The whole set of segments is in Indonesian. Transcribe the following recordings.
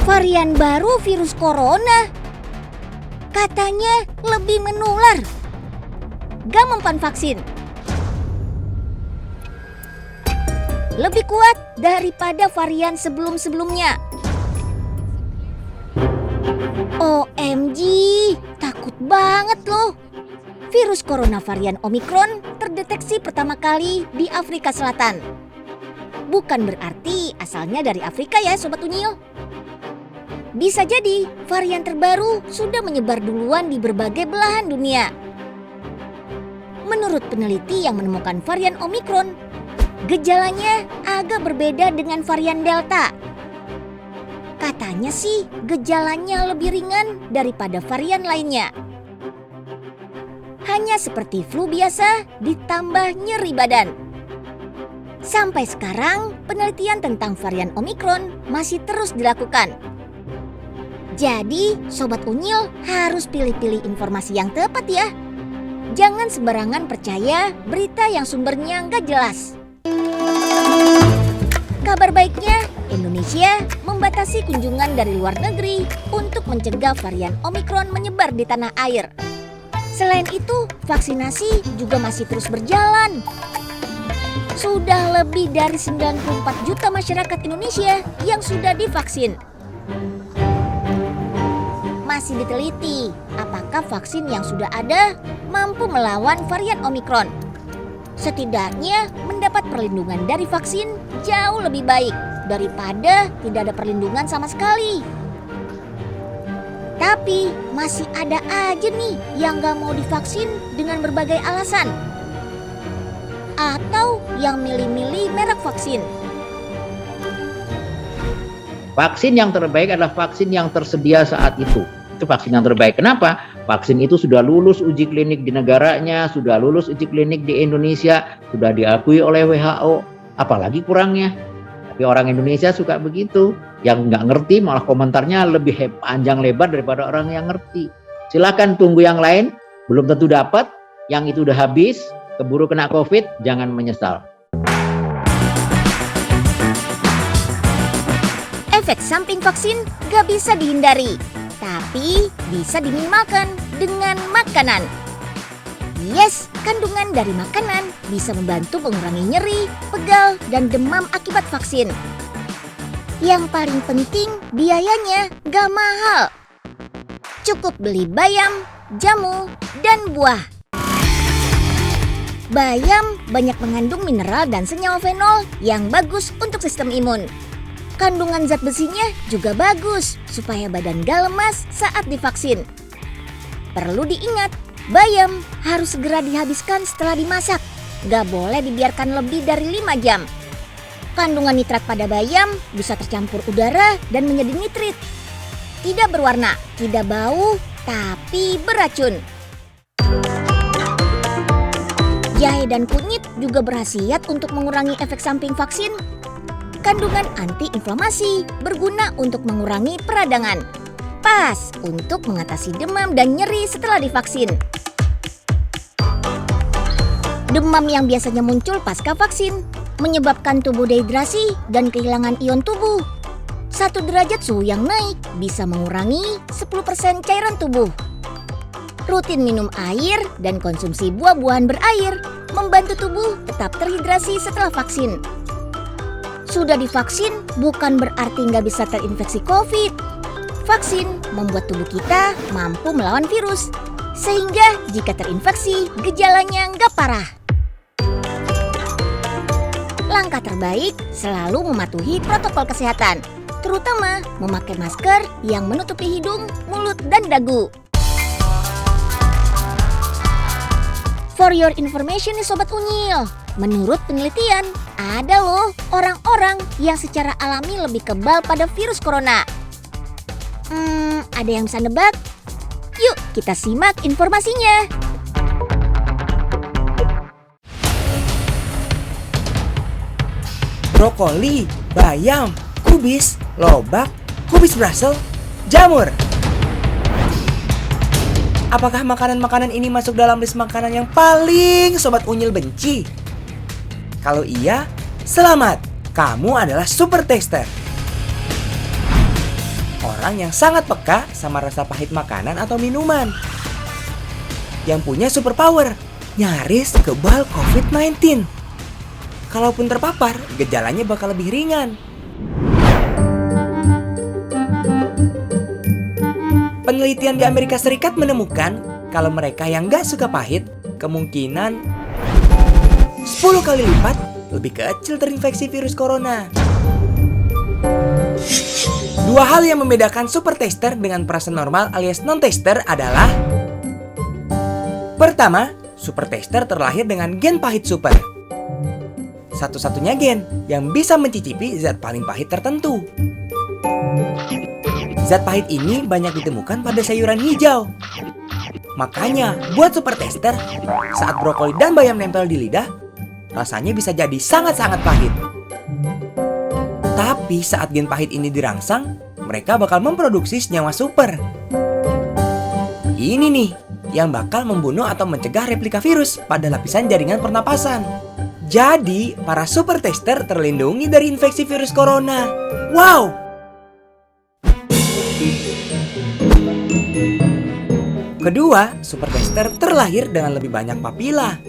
Varian baru virus corona katanya lebih menular. Gak mempan vaksin. Lebih kuat daripada varian sebelum-sebelumnya. OMG, takut banget loh. Virus corona varian Omicron terdeteksi pertama kali di Afrika Selatan. Bukan berarti asalnya dari Afrika ya Sobat Unyil. Bisa jadi varian terbaru sudah menyebar duluan di berbagai belahan dunia. Menurut peneliti yang menemukan varian Omicron, gejalanya agak berbeda dengan varian Delta. Katanya sih gejalanya lebih ringan daripada varian lainnya. Hanya seperti flu biasa ditambah nyeri badan. Sampai sekarang penelitian tentang varian Omicron masih terus dilakukan. Jadi Sobat Unyil harus pilih-pilih informasi yang tepat ya. Jangan sembarangan percaya berita yang sumbernya nggak jelas. Kabar baiknya, Indonesia membatasi kunjungan dari luar negeri untuk mencegah varian Omicron menyebar di tanah air. Selain itu, vaksinasi juga masih terus berjalan. Sudah lebih dari 94 juta masyarakat Indonesia yang sudah divaksin. Masih diteliti apakah vaksin yang sudah ada mampu melawan varian Omicron. Setidaknya mendapat perlindungan dari vaksin jauh lebih baik daripada tidak ada perlindungan sama sekali. Tapi masih ada aja nih yang gak mau divaksin dengan berbagai alasan. Atau yang milih-milih merek vaksin. Vaksin yang terbaik adalah vaksin yang tersedia saat itu. Itu vaksin yang terbaik. Kenapa? Vaksin itu sudah lulus uji klinik di negaranya, sudah lulus uji klinik di Indonesia, sudah diakui oleh WHO. Apalagi kurangnya. Tapi orang Indonesia suka begitu. Yang nggak ngerti malah komentarnya lebih panjang lebar daripada orang yang ngerti. Silakan tunggu yang lain, belum tentu dapat. Yang itu udah habis, keburu kena COVID, jangan menyesal. Efek samping vaksin gak bisa dihindari, tapi bisa diminimalkan dengan makanan. Yes, kandungan dari makanan bisa membantu mengurangi nyeri, pegal, dan demam akibat vaksin. Yang paling penting, biayanya gak mahal. Cukup beli bayam, jamu, dan buah. Bayam banyak mengandung mineral dan senyawa fenol yang bagus untuk sistem imun. Kandungan zat besinya juga bagus supaya badan gak lemas saat divaksin. Perlu diingat, bayam harus segera dihabiskan setelah dimasak. Gak boleh dibiarkan lebih dari 5 jam. Kandungan nitrat pada bayam bisa tercampur udara dan menjadi nitrit. Tidak berwarna, tidak bau, tapi beracun. Jahe dan kunyit juga berkhasiat untuk mengurangi efek samping vaksin. Kandungan antiinflamasi berguna untuk mengurangi peradangan. Pas untuk mengatasi demam dan nyeri setelah divaksin. Demam yang biasanya muncul pasca vaksin menyebabkan tubuh dehidrasi dan kehilangan ion tubuh. 1 derajat suhu yang naik bisa mengurangi 10% cairan tubuh. Rutin minum air dan konsumsi buah-buahan berair membantu tubuh tetap terhidrasi setelah vaksin. Sudah divaksin bukan berarti nggak bisa terinfeksi COVID. Vaksin membuat tubuh kita mampu melawan virus, sehingga jika terinfeksi gejalanya nggak parah. Langkah terbaik selalu mematuhi protokol kesehatan, terutama memakai masker yang menutupi hidung, mulut, dan dagu. For your information nih Sobat Unyil, menurut penelitian, ada loh orang-orang yang secara alami lebih kebal pada virus corona. Ada yang bisa nebak? Yuk kita simak informasinya. Brokoli, bayam, kubis, lobak, kubis Brussels, jamur. Apakah makanan-makanan ini masuk dalam list makanan yang paling Sobat Unyil benci? Kalau iya, selamat, kamu adalah super taster. orang yang sangat peka sama rasa pahit makanan atau minuman. Yang punya superpower, nyaris kebal COVID-19. Kalaupun terpapar, gejalanya bakal lebih ringan. Penelitian di Amerika Serikat menemukan kalau mereka yang gak suka pahit, kemungkinan 10 kali lipat lebih kecil terinfeksi virus corona. Dua hal yang membedakan super tester dengan perasa normal alias non-tester adalah: pertama, super tester terlahir dengan gen pahit super. Satu-satunya gen yang bisa mencicipi zat paling pahit tertentu. Zat pahit ini banyak ditemukan pada sayuran hijau. Makanya, buat super tester, saat brokoli dan bayam nempel di lidah, rasanya bisa jadi sangat-sangat pahit. Tapi saat gen pahit ini dirangsang, mereka bakal memproduksi senyawa super. Ini nih, yang bakal membunuh atau mencegah replika virus pada lapisan jaringan pernapasan. Jadi, para super tester terlindungi dari infeksi virus corona. Wow! Kedua, super tester terlahir dengan lebih banyak papila.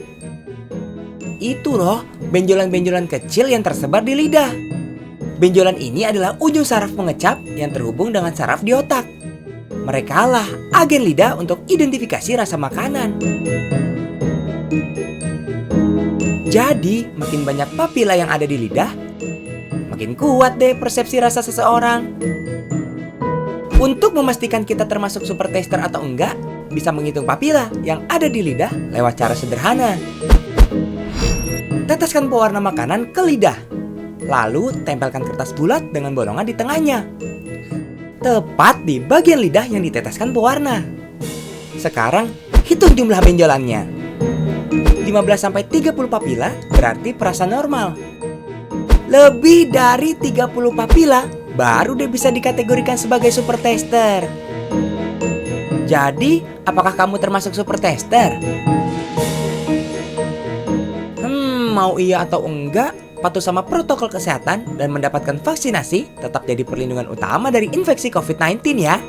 Itu loh, benjolan-benjolan kecil yang tersebar di lidah. Benjolan ini adalah ujung saraf pengecap yang terhubung dengan saraf di otak. Mereka lah agen lidah untuk identifikasi rasa makanan. Jadi, makin banyak papila yang ada di lidah, makin kuat deh persepsi rasa seseorang. Untuk memastikan kita termasuk super tester atau enggak, bisa menghitung papila yang ada di lidah lewat cara sederhana. Teteskan pewarna makanan ke lidah, lalu tempelkan kertas bulat dengan bolongan di tengahnya, tepat di bagian lidah yang diteteskan pewarna. Sekarang, hitung jumlah benjolannya. 15-30 papila berarti perasa normal. Lebih dari 30 papila baru deh bisa dikategorikan sebagai super tester. Jadi, apakah kamu termasuk super tester? Mau iya atau enggak, patuh sama protokol kesehatan dan mendapatkan vaksinasi tetap jadi perlindungan utama dari infeksi COVID-19 ya.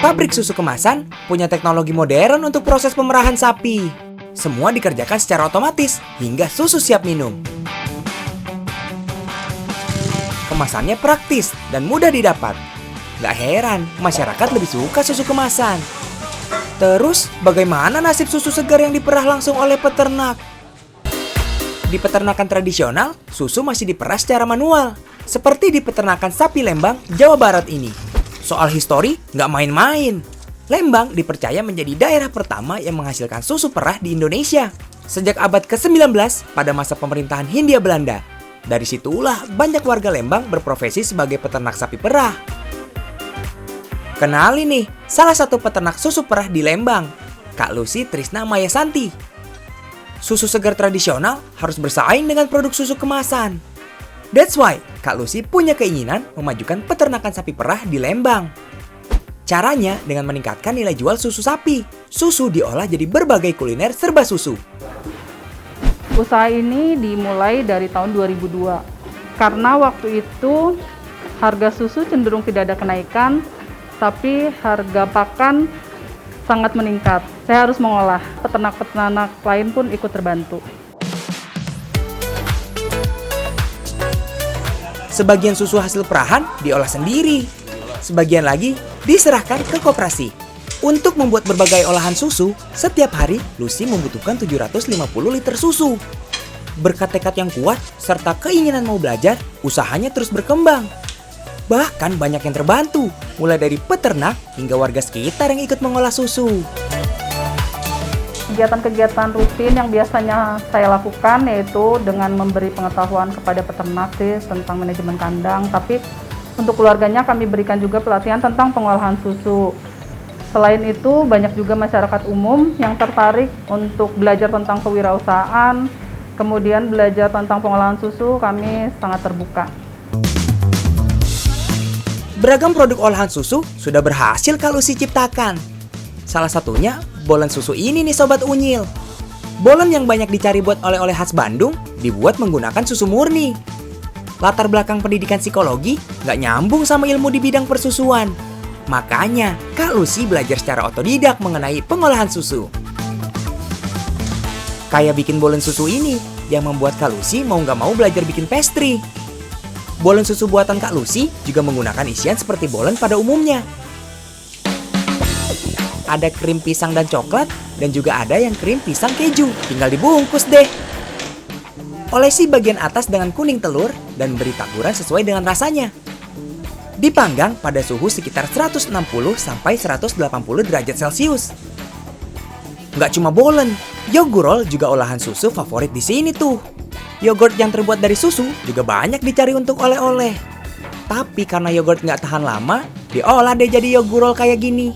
Pabrik susu kemasan punya teknologi modern untuk proses pemerahan sapi. Semua dikerjakan secara otomatis hingga susu siap minum. Kemasannya praktis dan mudah didapat. Gak heran, masyarakat lebih suka susu kemasan. Terus, bagaimana nasib susu segar yang diperah langsung oleh peternak? Di peternakan tradisional, susu masih diperah secara manual. Seperti di peternakan sapi Lembang, Jawa Barat ini. Soal histori, gak main-main. Lembang dipercaya menjadi daerah pertama yang menghasilkan susu perah di Indonesia. Sejak abad ke-19 pada masa pemerintahan Hindia Belanda. Dari situlah banyak warga Lembang berprofesi sebagai peternak sapi perah. Kenali nih, salah satu peternak susu perah di Lembang, Kak Lucy Trisna Mayasanti. Susu segar tradisional harus bersaing dengan produk susu kemasan. That's why Kak Lucy punya keinginan memajukan peternakan sapi perah di Lembang. Caranya dengan meningkatkan nilai jual susu sapi. Susu diolah jadi berbagai kuliner serba susu. Usaha ini dimulai dari tahun 2002. Karena waktu itu harga susu cenderung tidak ada kenaikan, tapi harga pakan sangat meningkat. Saya harus mengolah. Peternak-peternak lain pun ikut terbantu. Sebagian susu hasil perahan diolah sendiri. Sebagian lagi diserahkan ke koperasi. Untuk membuat berbagai olahan susu, setiap hari Lucy membutuhkan 750 liter susu. Berkat tekad yang kuat serta keinginan mau belajar, usahanya terus berkembang. Bahkan banyak yang terbantu, mulai dari peternak hingga warga sekitar yang ikut mengolah susu. Kegiatan-kegiatan rutin yang biasanya saya lakukan yaitu dengan memberi pengetahuan kepada peternak tentang manajemen kandang, tapi untuk keluarganya kami berikan juga pelatihan tentang pengolahan susu. Selain itu, banyak juga masyarakat umum yang tertarik untuk belajar tentang kewirausahaan, kemudian belajar tentang pengolahan susu, kami sangat terbuka. Beragam produk olahan susu sudah berhasil Kak Lucy ciptakan. Salah satunya bolen susu ini nih Sobat Unyil. Bolen yang banyak dicari buat oleh-oleh khas Bandung dibuat menggunakan susu murni. Latar belakang pendidikan psikologi nggak nyambung sama ilmu di bidang persusuan. Makanya, Kak Lucy belajar secara otodidak mengenai pengolahan susu. Kayak bikin bolen susu ini, yang membuat Kak Lucy mau nggak mau belajar bikin pastry. Bolen susu buatan Kak Lucy juga menggunakan isian seperti bolen pada umumnya. Ada krim pisang dan coklat, dan juga ada yang krim pisang keju. Tinggal dibungkus deh. Olesi bagian atas dengan kuning telur dan beri taburan sesuai dengan rasanya. Dipanggang pada suhu sekitar 160 sampai 180 derajat Celcius. Nggak cuma bolen, yogurt juga olahan susu favorit di sini tuh. Yogurt yang terbuat dari susu juga banyak dicari untuk oleh-oleh. Tapi karena yogurt nggak tahan lama, diolah deh jadi yogurt kayak gini.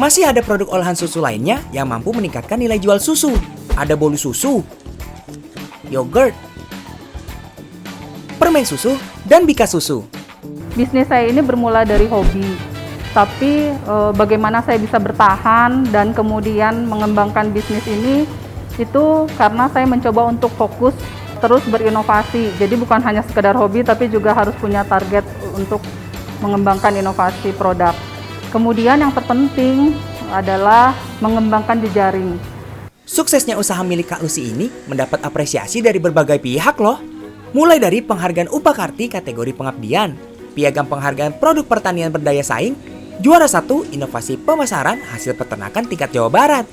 Masih ada produk olahan susu lainnya yang mampu meningkatkan nilai jual susu. Ada bolu susu, yogurt, permen susu, dan bika susu. Bisnis saya ini bermula dari hobi, tapi bagaimana saya bisa bertahan dan kemudian mengembangkan bisnis ini, itu karena saya mencoba untuk fokus terus berinovasi. Jadi bukan hanya sekedar hobi, tapi juga harus punya target untuk mengembangkan inovasi produk. Kemudian yang terpenting adalah mengembangkan jejaring. Suksesnya usaha milik Kak Lucy ini mendapat apresiasi dari berbagai pihak loh. Mulai dari penghargaan Upakarti kategori pengabdian, piagam penghargaan produk pertanian berdaya saing, juara 1 inovasi pemasaran hasil peternakan tingkat Jawa Barat.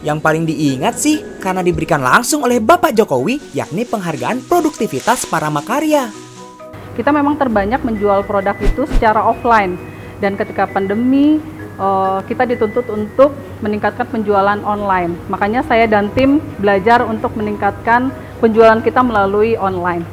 Yang paling diingat sih karena diberikan langsung oleh Bapak Jokowi, yakni penghargaan produktivitas para makarya. Kita memang terbanyak menjual produk itu secara offline, dan ketika pandemi kita dituntut untuk meningkatkan penjualan online. Makanya saya dan tim belajar untuk meningkatkan penjualan kita melalui online.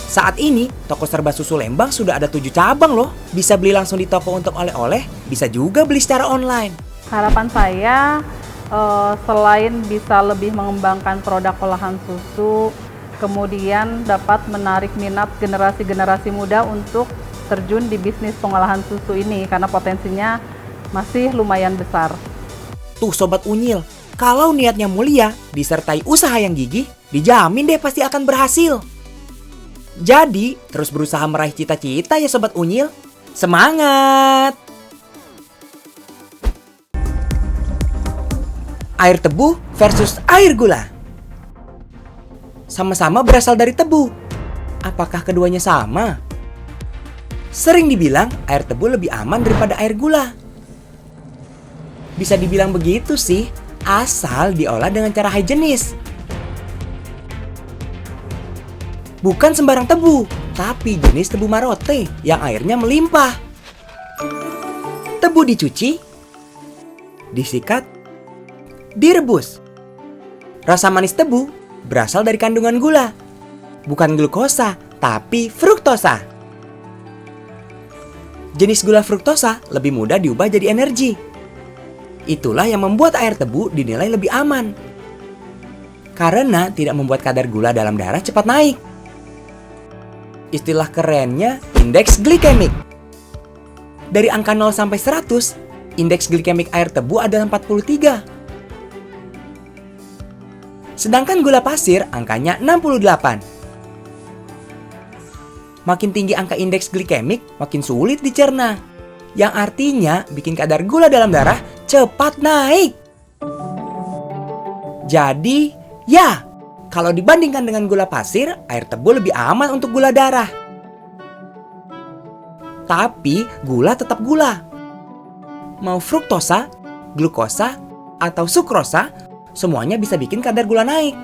Saat ini, toko serba susu Lembang sudah ada 7 cabang loh. Bisa beli langsung di toko untuk oleh-oleh, bisa juga beli secara online. Harapan saya selain bisa lebih mengembangkan produk olahan susu, kemudian dapat menarik minat generasi-generasi muda untuk terjun di bisnis pengolahan susu ini karena potensinya masih lumayan besar. Tuh Sobat Unyil, kalau niatnya mulia disertai usaha yang gigih, dijamin deh pasti akan berhasil. Jadi, terus berusaha meraih cita-cita ya Sobat Unyil. Semangat! Air tebu versus air gula. Sama-sama berasal dari tebu. Apakah keduanya sama? Sering dibilang air tebu lebih aman daripada air gula. Bisa dibilang begitu sih, asal diolah dengan cara higienis. Bukan sembarang tebu, tapi jenis tebu marote yang airnya melimpah. Tebu dicuci, disikat, direbus. Rasa manis tebu berasal dari kandungan gula. Bukan glukosa, tapi fruktosa. Jenis gula fruktosa lebih mudah diubah jadi energi. Itulah yang membuat air tebu dinilai lebih aman. Karena tidak membuat kadar gula dalam darah cepat naik. Istilah kerennya indeks glikemik. Dari angka 0 sampai 100, indeks glikemik air tebu adalah 43. Sedangkan gula pasir angkanya 68. Makin tinggi angka indeks glikemik, makin sulit dicerna. Yang artinya bikin kadar gula dalam darah cepat naik. Jadi, ya, kalau dibandingkan dengan gula pasir, air tebu lebih aman untuk gula darah. Tapi, gula tetap gula. Mau fruktosa, glukosa, atau sukrosa, semuanya bisa bikin kadar gula naik.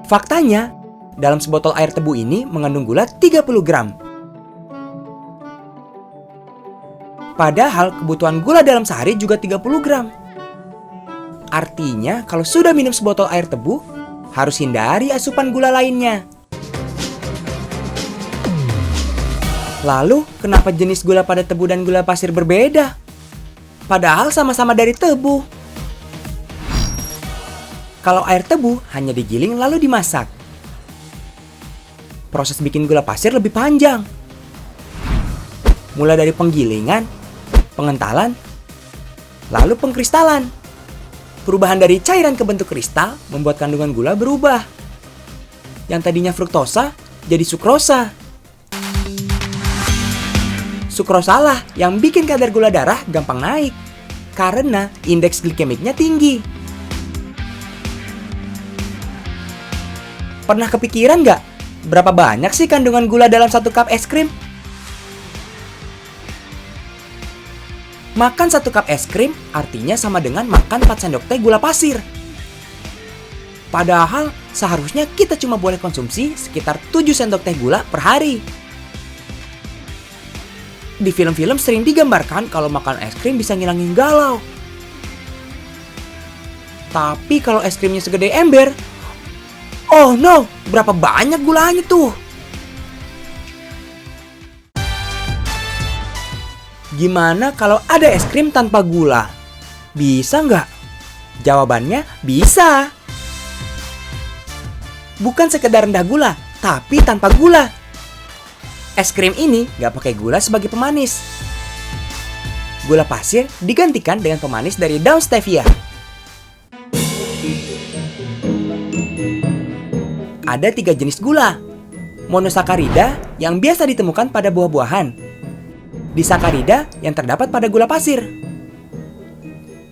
Faktanya, dalam sebotol air tebu ini mengandung gula 30 gram. Padahal kebutuhan gula dalam sehari juga 30 gram. Artinya kalau sudah minum sebotol air tebu, harus hindari asupan gula lainnya. Lalu, kenapa jenis gula pada tebu dan gula pasir berbeda? Padahal sama-sama dari tebu. Kalau air tebu hanya digiling lalu dimasak. Proses bikin gula pasir lebih panjang. Mulai dari penggilingan, pengentalan, lalu pengkristalan. Perubahan dari cairan ke bentuk kristal membuat kandungan gula berubah. Yang tadinya fruktosa jadi sukrosa. Sukrosalah yang bikin kadar gula darah gampang naik karena indeks glikemiknya tinggi. Pernah kepikiran nggak berapa banyak sih kandungan gula dalam satu cup es krim? Makan satu cup es krim artinya sama dengan makan 4 sendok teh gula pasir. Padahal seharusnya kita cuma boleh konsumsi sekitar 7 sendok teh gula per hari. Di film-film sering digambarkan kalau makan es krim bisa ngilangin galau. Tapi kalau es krimnya segede ember, oh no, berapa banyak gulanya tuh? Gimana kalau ada es krim tanpa gula? Bisa nggak? Jawabannya bisa. Bukan sekedar rendah gula, tapi tanpa gula. Es krim ini nggak pakai gula sebagai pemanis. Gula pasir digantikan dengan pemanis dari daun stevia. Ada 3 jenis gula. Monosakarida yang biasa ditemukan pada buah-buahan. Disakarida yang terdapat pada gula pasir.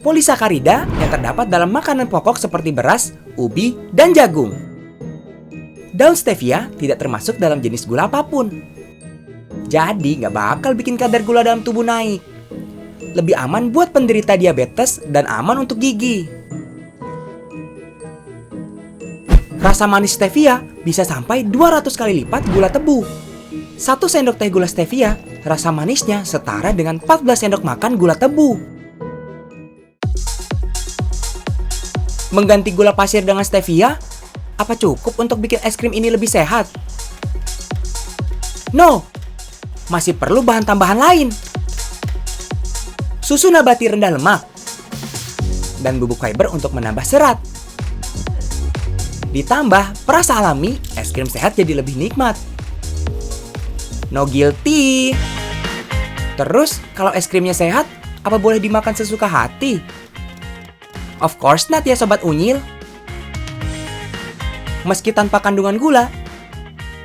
Polisakarida yang terdapat dalam makanan pokok seperti beras, ubi, dan jagung. Daun stevia tidak termasuk dalam jenis gula apapun. Jadi nggak bakal bikin kadar gula dalam tubuh naik. Lebih aman buat penderita diabetes dan aman untuk gigi. Rasa manis stevia bisa sampai 200 kali lipat gula tebu. 1 sendok teh gula stevia, rasa manisnya setara dengan 14 sendok makan gula tebu. Mengganti gula pasir dengan stevia, apa cukup untuk bikin es krim ini lebih sehat? No, masih perlu bahan tambahan lain. Susu nabati rendah lemak dan bubuk fiber untuk menambah serat. Ditambah perasa alami, es krim sehat jadi lebih nikmat. No guilty. Terus, kalau es krimnya sehat, apa boleh dimakan sesuka hati? Of course not ya Sobat Unyil. Meski tanpa kandungan gula,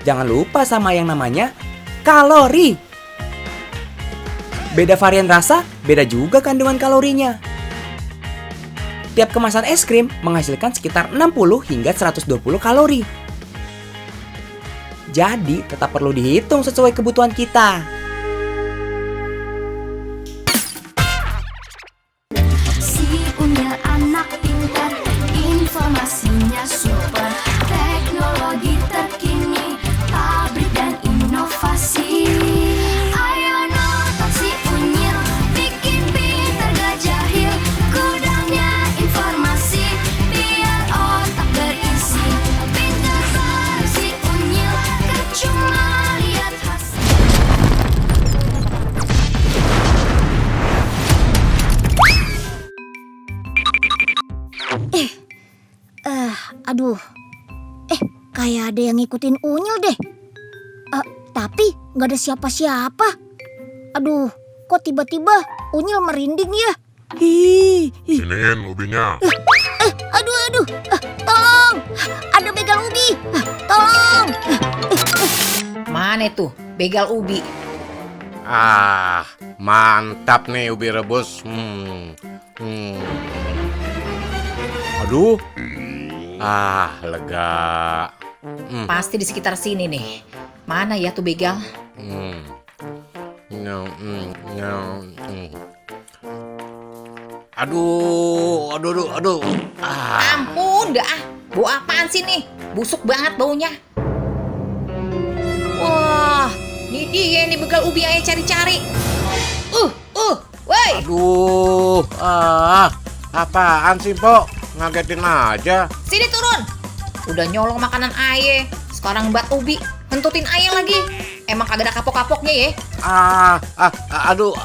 jangan lupa sama yang namanya kalori. Beda varian rasa, beda juga kandungan kalorinya. Tiap kemasan es krim menghasilkan sekitar 60 hingga 120 kalori. Jadi, tetap perlu dihitung sesuai kebutuhan kita. Si Unyil anak pintar, informasinya super. Teknologi terkini, pabrik dan inovasi. Ayo nonton si Unyil, bikin pintar gak jahil. Gudangnya informasi, biar otak berisi. Pintar baru si Unyil, cuma lihat hasil. Aduh. Kayak ada yang ngikutin Unyil deh. Tapi nggak ada siapa-siapa. Aduh, kok tiba-tiba Unyil merinding ya? Siniin ubinya. Aduh. Tolong! Ada begal ubi. Tolong! Mana tuh begal ubi? Ah, mantap nih ubi rebus. Aduh. Lega. Pasti di sekitar sini nih. Mana ya tuh begal? Aduh. Ampun, dah. Bau apaan sih nih? Busuk banget baunya. Wah, ini dia nih begal ubi yang cari-cari. Woi. Aduh. Apaan sih, Pok? Ngagetin aja. Sini turun. Udah nyolong makanan aye. Sekarang bat ubi, hentutin aye lagi. Emang kagak ada kapok-kapoknya ya? Aduh.